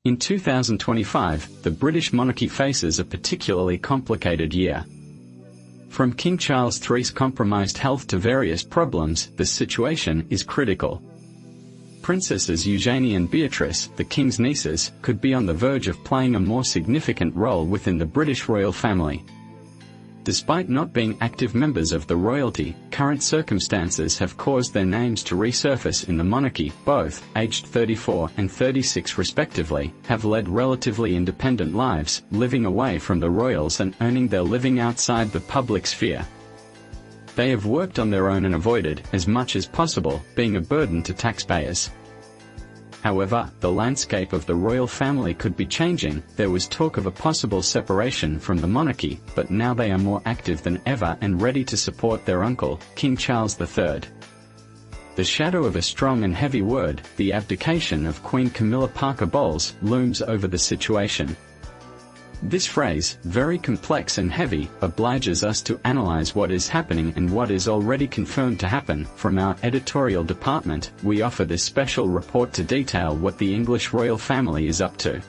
In 2025, the British monarchy faces a particularly complicated year. From King Charles III's compromised health to various problems, the situation is critical. Princesses Eugenie and Beatrice, the King's nieces, could be on the verge of playing a more significant role within the British royal family. Despite not being active members of the royalty, current circumstances have caused their names to resurface in the monarchy. Both, aged 34 and 36 respectively, have led relatively independent lives, living away from the royals and earning their living outside the public sphere. They have worked on their own and avoided, as much as possible, being a burden to taxpayers. However, the landscape of the royal family could be changing. There was talk of a possible separation from the monarchy, but now they are more active than ever and ready to support their uncle, King Charles III. The shadow of a strong and heavy word, the abdication of Queen Camilla Parker Bowles, looms over the situation. This phrase, very complex and heavy, obliges us to analyze what is happening and what is already confirmed to happen. From our editorial department, we offer this special report to detail what the English royal family is up to.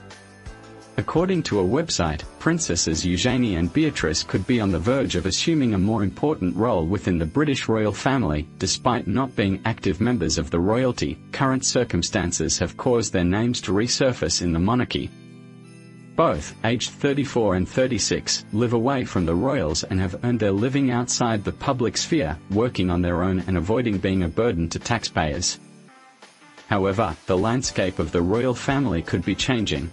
According to a website, Princesses Eugenie and Beatrice could be on the verge of assuming a more important role within the British royal family. Despite not being active members of the royalty, current circumstances have caused their names to resurface in the monarchy. Both, aged 34 and 36, live away from the royals and have earned their living outside the public sphere, working on their own and avoiding being a burden to taxpayers. However, the landscape of the royal family could be changing.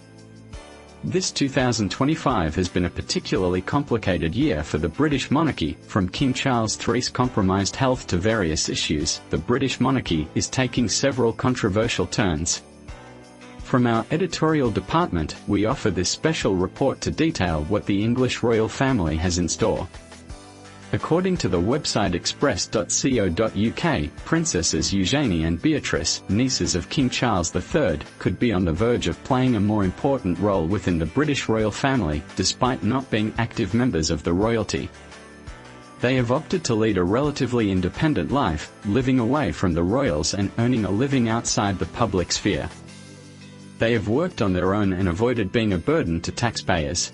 This 2025 has been a particularly complicated year for the British monarchy. From King Charles III's compromised health to various issues, the British monarchy is taking several controversial turns. From our editorial department, we offer this special report to detail what the English royal family has in store. According to the website express.co.uk, Princesses Eugenie and Beatrice, nieces of King Charles III, could be on the verge of playing a more important role within the British royal family, despite not being active members of the royalty. They have opted to lead a relatively independent life, living away from the royals and earning a living outside the public sphere. They have worked on their own and avoided being a burden to taxpayers.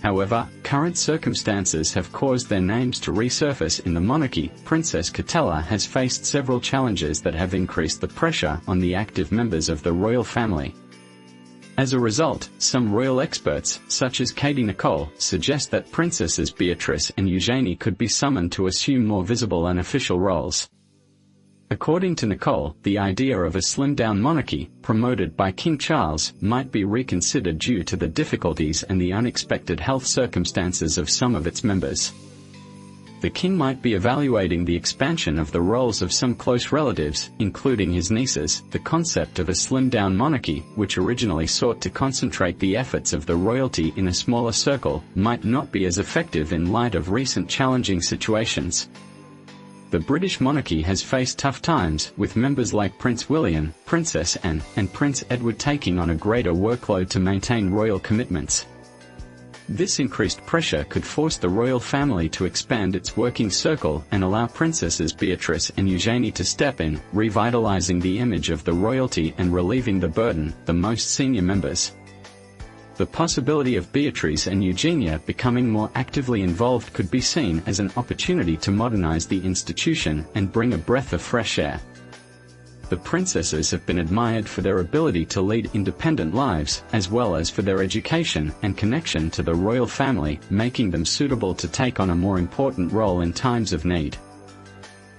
However, current circumstances have caused their names to resurface in the monarchy. Princess Catella has faced several challenges that have increased the pressure on the active members of the royal family. As a result, some royal experts, such as Katie Nicole, suggest that Princesses Beatrice and Eugenie could be summoned to assume more visible and official roles. According to Nicole, the idea of a slimmed-down monarchy, promoted by King Charles, might be reconsidered due to the difficulties and the unexpected health circumstances of some of its members. The king might be evaluating the expansion of the roles of some close relatives, including his nieces. The concept of a slimmed-down monarchy, which originally sought to concentrate the efforts of the royalty in a smaller circle, might not be as effective in light of recent challenging situations. The British monarchy has faced tough times, with members like Prince William, Princess Anne, and Prince Edward taking on a greater workload to maintain royal commitments. This increased pressure could force the royal family to expand its working circle and allow Princesses Beatrice and Eugenie to step in, revitalizing the image of the royalty and relieving the burden, the most senior members. The possibility of Beatrice and Eugenia becoming more actively involved could be seen as an opportunity to modernize the institution and bring a breath of fresh air. The princesses have been admired for their ability to lead independent lives, as well as for their education and connection to the royal family, making them suitable to take on a more important role in times of need.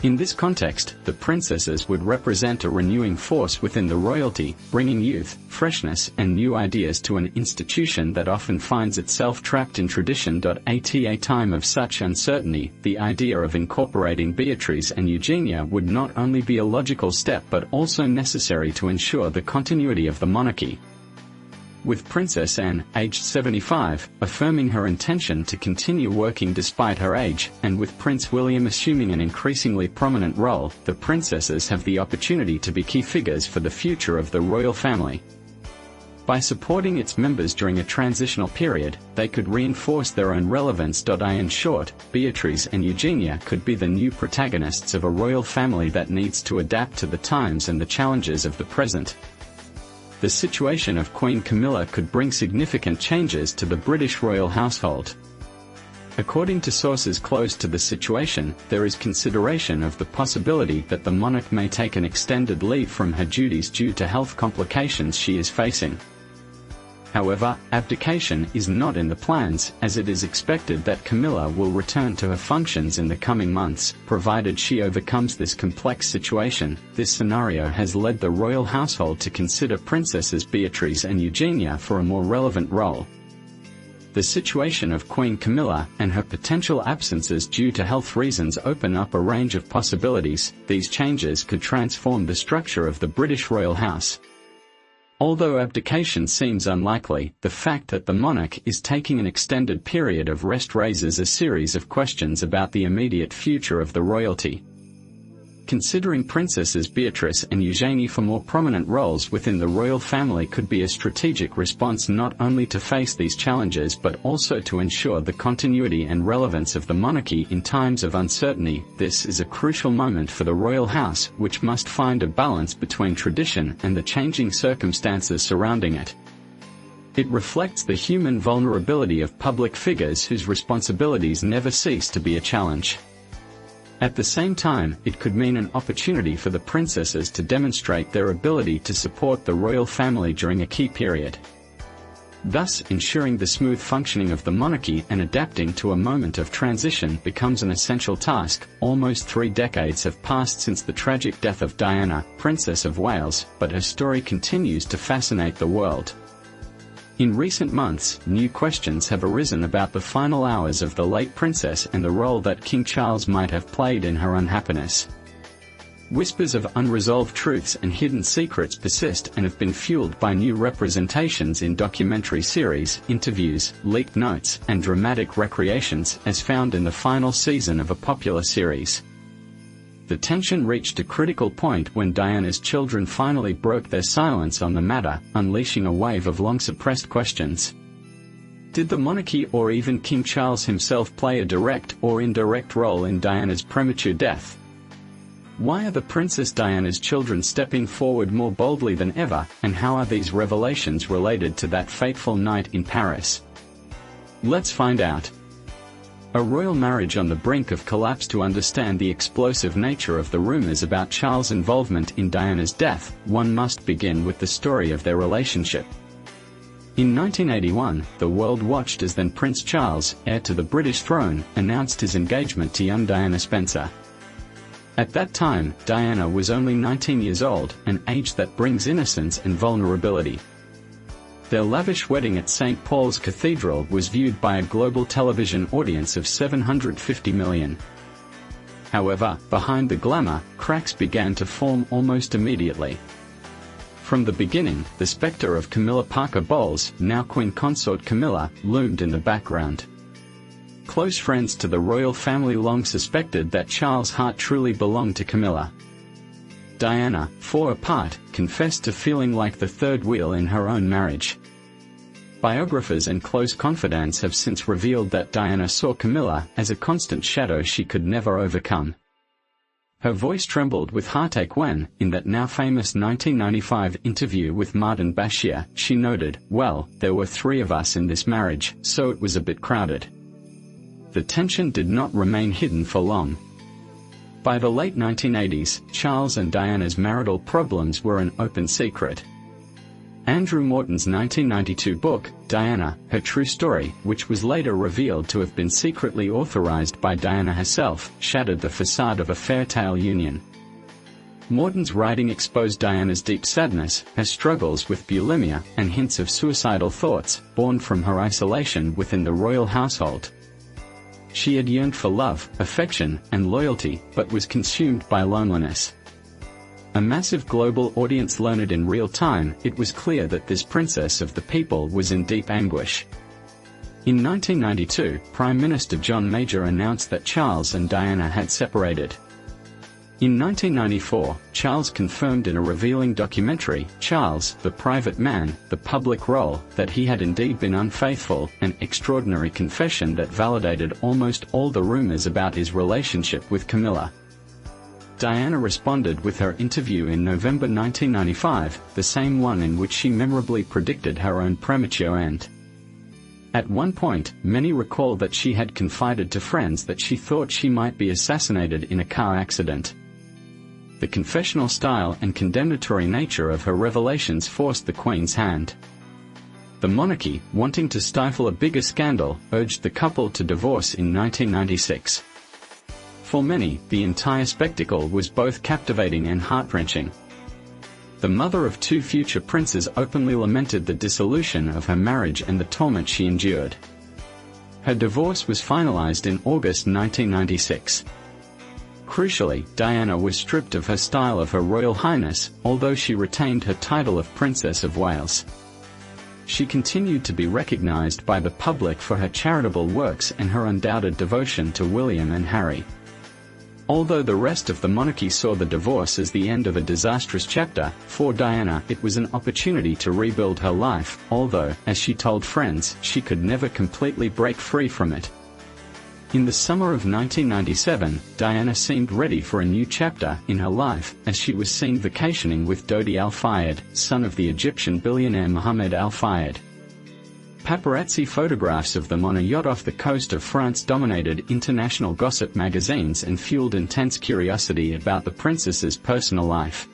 In this context, the princesses would represent a renewing force within the royalty, bringing youth, freshness, and new ideas to an institution that often finds itself trapped in tradition. At a time of such uncertainty, the idea of incorporating Beatrice and Eugenia would not only be a logical step but also necessary to ensure the continuity of the monarchy. With Princess Anne, aged 75, affirming her intention to continue working despite her age, and with Prince William assuming an increasingly prominent role, the princesses have the opportunity to be key figures for the future of the royal family. By supporting its members during a transitional period, they could reinforce their own relevance. In short, Beatrice and Eugenia could be the new protagonists of a royal family that needs to adapt to the times and the challenges of the present. The situation of Queen Camilla could bring significant changes to the British royal household. According to sources close to the situation, there is consideration of the possibility that the monarch may take an extended leave from her duties due to health complications she is facing. However, abdication is not in the plans, as it is expected that Camilla will return to her functions in the coming months, provided she overcomes this complex situation. This scenario has led the royal household to consider Princesses Beatrice and Eugenie for a more relevant role. The situation of Queen Camilla and her potential absences due to health reasons open up a range of possibilities. These changes could transform the structure of the British royal house. Although abdication seems unlikely, the fact that the monarch is taking an extended period of rest raises a series of questions about the immediate future of the royalty. Considering Princesses Beatrice and Eugenie for more prominent roles within the royal family could be a strategic response not only to face these challenges but also to ensure the continuity and relevance of the monarchy in times of uncertainty. This is a crucial moment for the royal house, which must find a balance between tradition and the changing circumstances surrounding it. It reflects the human vulnerability of public figures whose responsibilities never cease to be a challenge. At the same time, it could mean an opportunity for the princesses to demonstrate their ability to support the royal family during a key period. Thus, ensuring the smooth functioning of the monarchy and adapting to a moment of transition becomes an essential task. Almost 3 decades have passed since the tragic death of Diana, Princess of Wales, but her story continues to fascinate the world. In recent months, new questions have arisen about the final hours of the late princess and the role that King Charles might have played in her unhappiness. Whispers of unresolved truths and hidden secrets persist and have been fueled by new representations in documentary series, interviews, leaked notes, and dramatic recreations, as found in the final season of a popular series. The tension reached a critical point when Diana's children finally broke their silence on the matter, unleashing a wave of long-suppressed questions. Did the monarchy or even King Charles himself play a direct or indirect role in Diana's premature death? Why are the Princess Diana's children stepping forward more boldly than ever, and how are these revelations related to that fateful night in Paris? Let's find out. A royal marriage on the brink of collapse. To understand the explosive nature of the rumors about Charles' involvement in Diana's death, one must begin with the story of their relationship. In 1981, the world watched as then Prince Charles, heir to the British throne, announced his engagement to young Diana Spencer. At that time, Diana was only 19 years old, an age that brings innocence and vulnerability. Their lavish wedding at St. Paul's Cathedral was viewed by a global television audience of 750 million. However, behind the glamour, cracks began to form almost immediately. From the beginning, the spectre of Camilla Parker Bowles, now Queen Consort Camilla, loomed in the background. Close friends to the royal family long suspected that Charles' heart truly belonged to Camilla. Diana, 4 apart, confessed to feeling like the third wheel in her own marriage. Biographers and close confidants have since revealed that Diana saw Camilla as a constant shadow she could never overcome. Her voice trembled with heartache when, in that now famous 1995 interview with Martin Bashir, she noted, "Well, there were 3 of us in this marriage, so it was a bit crowded." The tension did not remain hidden for long. By the late 1980s, Charles and Diana's marital problems were an open secret. Andrew Morton's 1992 book, Diana, Her True Story, which was later revealed to have been secretly authorized by Diana herself, shattered the facade of a fairy-tale union. Morton's writing exposed Diana's deep sadness, her struggles with bulimia, and hints of suicidal thoughts, born from her isolation within the royal household. She had yearned for love, affection, and loyalty, but was consumed by loneliness. A massive global audience learned in real time, it was clear that this princess of the people was in deep anguish. In 1992, Prime Minister John Major announced that Charles and Diana had separated. In 1994, Charles confirmed in a revealing documentary, Charles, the Private Man, the Public Role, that he had indeed been unfaithful, an extraordinary confession that validated almost all the rumors about his relationship with Camilla. Diana responded with her interview in November 1995, the same one in which she memorably predicted her own premature end. At one point, many recall that she had confided to friends that she thought she might be assassinated in a car accident. The confessional style and condemnatory nature of her revelations forced the Queen's hand. The monarchy, wanting to stifle a bigger scandal, urged the couple to divorce in 1996. For many, the entire spectacle was both captivating and heart-wrenching. The mother of two future princes openly lamented the dissolution of her marriage and the torment she endured. Her divorce was finalized in August 1996. Crucially, Diana was stripped of her style of Her Royal Highness, although she retained her title of Princess of Wales. She continued to be recognized by the public for her charitable works and her undoubted devotion to William and Harry. Although the rest of the monarchy saw the divorce as the end of a disastrous chapter, for Diana it was an opportunity to rebuild her life, although, as she told friends, she could never completely break free from it. In the summer of 1997, Diana seemed ready for a new chapter in her life, as she was seen vacationing with Dodi Al Fayed, son of the Egyptian billionaire Mohammed Al Fayed. Paparazzi photographs of them on a yacht off the coast of France dominated international gossip magazines and fueled intense curiosity about the princess's personal life.